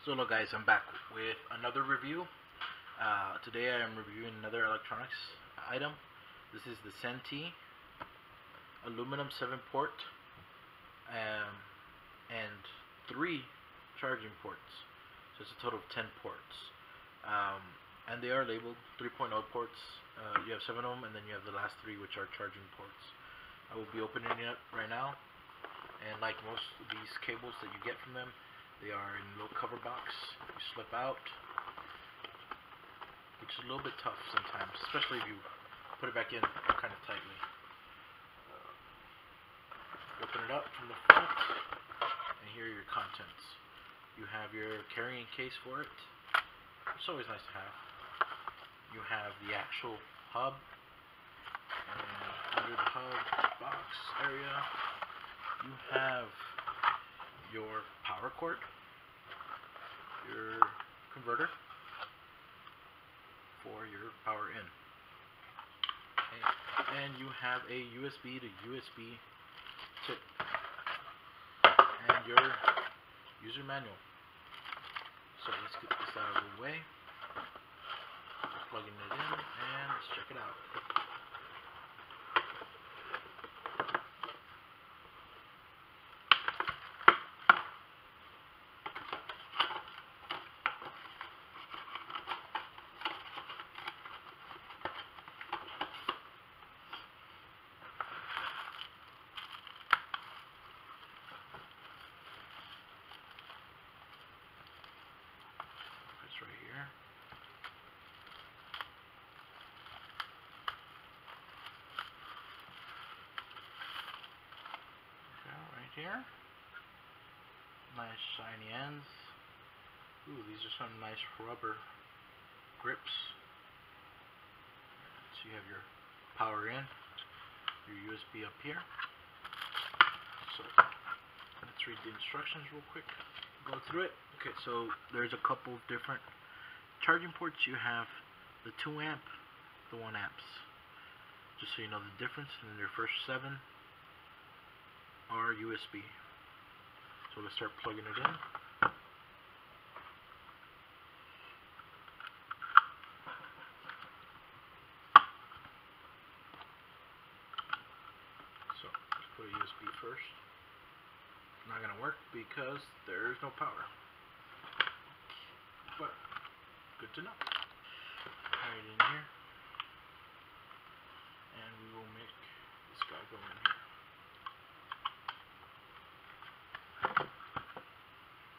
So hello guys, I'm back with another review. Today I am reviewing another electronics item. This is the Sentey aluminum 7-port and 3 charging ports. So it's a total of 10 ports. And they are labeled 3.0 ports. You have 7 of them, and then you have the last 3 which are charging ports. I will be opening it up right now. And like most of these cables that you get from them, they are in a little cover box. You slip out, which is a little bit tough sometimes, especially if you put it back in kind of tightly. Open it up from the front, and here are your contents. You have your carrying case for it. It's always nice to have. You have the actual hub, and under the hub box area, you have your power cord, your converter for your power in, and you have a USB to USB tip, and your user manual. So let's get this out of the way. Plugging it in, and let's check it out. It's right here. Right here. Nice shiny ends. Ooh, these are some nice rubber grips. So you have your power in, your USB up here. So let's read the instructions real quick. Go through it. Okay, so there's a couple of different charging ports. You have the 2 amp, the 1 amps. Just so you know the difference. And then your first 7 are USB. So let's start plugging it in. So let's put a USB first. It's not going to work because there's no power. But good to know. Right in here. And we will make this guy go in here.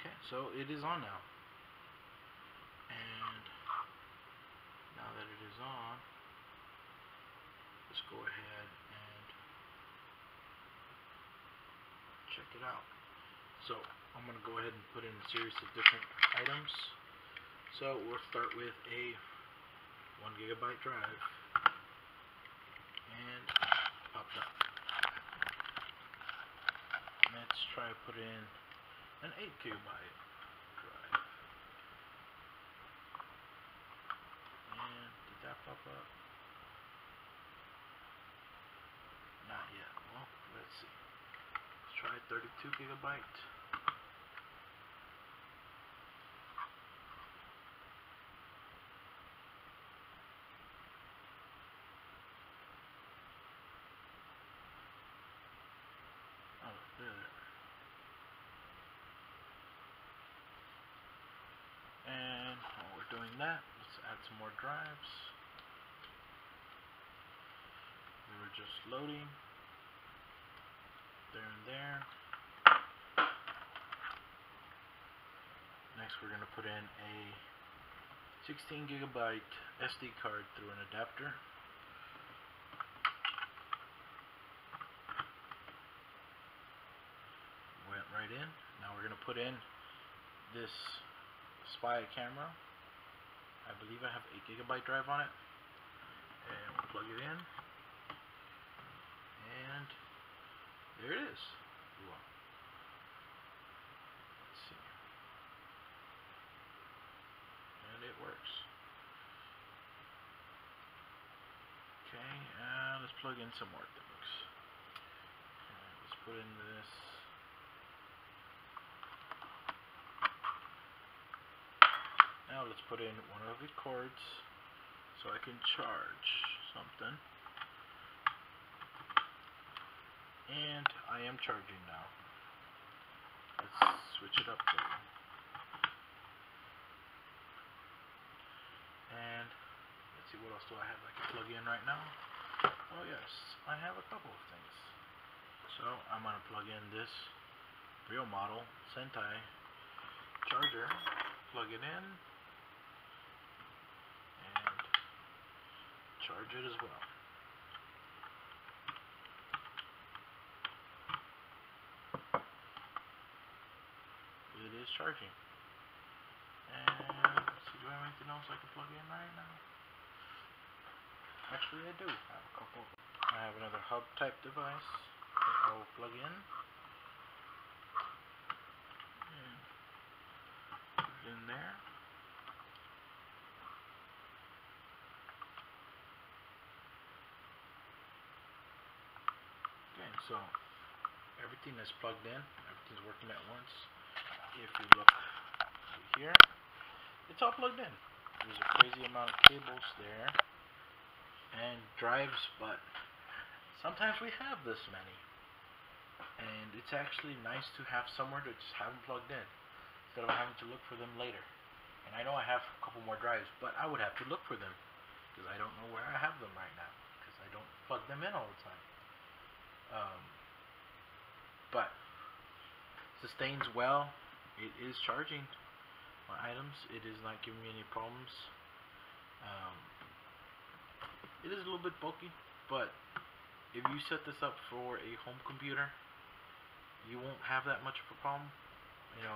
Okay, so it is on now. And now that it is on, let's go ahead and check it out. So I'm going to go ahead and put in a series of different items. So we'll start with a 1 gigabyte drive, and popped up. Let's try to put in an 8 gigabyte drive. And did that pop up? Not yet. Well, let's see. Let's try 32 gigabyte. Oh, there. And while we're doing that, let's add some more drives. We were just loading. There and there. Next we're going to put in a 16 gigabyte SD card through an adapter. Went right in. Now we're going to put in this spy camera. I believe I have 8 gigabyte drive on it. And we'll plug it in. And there it is. Well, let's see. And it works. Okay, and let's plug in some more things. And let's put in this let's put in one of the cords so I can charge something. And I am charging now. Let's switch it up though. And let's see, what else do I have I can plug in right now? Oh yes, I have a couple of things. So I'm going to plug in this real model Sentey charger, plug it in, and charge it as well. It is charging. And let's see, do I have anything else I can plug in right now? Actually, I do have a couple. I have another hub type device that I'll plug in. And put it in there. Okay, so everything is plugged in. Everything's working at once. If you look here, it's all plugged in. There's a crazy amount of cables there and drives, but sometimes we have this many, and it's actually nice to have somewhere to just have them plugged in instead of having to look for them later. And I know I have a couple more drives, but I would have to look for them because I don't know where I have them right now because I don't plug them in all the time. But sustains well. It is charging my items. It is not giving me any problems. It is a little bit bulky, but if you set this up for a home computer, you won't have that much of a problem, and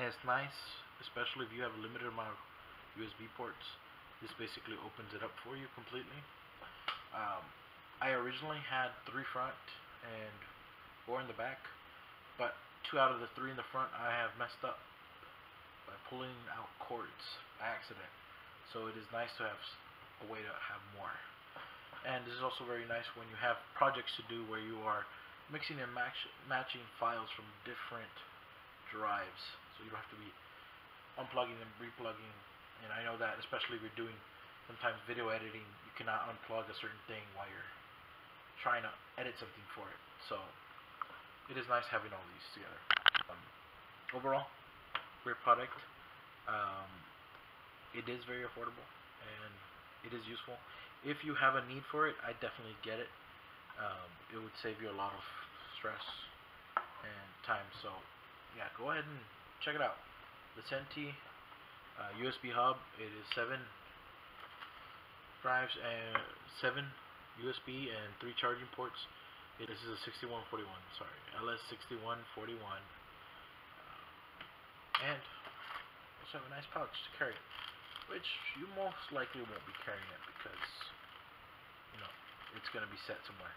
it's nice, especially if you have a limited amount of USB ports. This basically opens it up for you completely. I originally had 3 front and 4 in the back, but 2 out of the 3 in the front I have messed up by pulling out cords by accident. So it is nice to have a way to have more. And this is also very nice when you have projects to do where you are mixing and matching files from different drives. So you don't have to be unplugging and replugging. And I know that especially if you're doing sometimes video editing, you cannot unplug a certain thing while you're trying to edit something for it. So it is nice having all these together. Overall, great product. It is very affordable and it is useful. If you have a need for it, I definitely get it. It would save you a lot of stress and time. So yeah, go ahead and check it out. The Sentey USB hub. It is 7 drives and 7 USB and 3 charging ports. This is a 6141. Sorry, LS6141. And also have a nice pouch to carry it, which you most likely won't be carrying it because it's going to be set somewhere.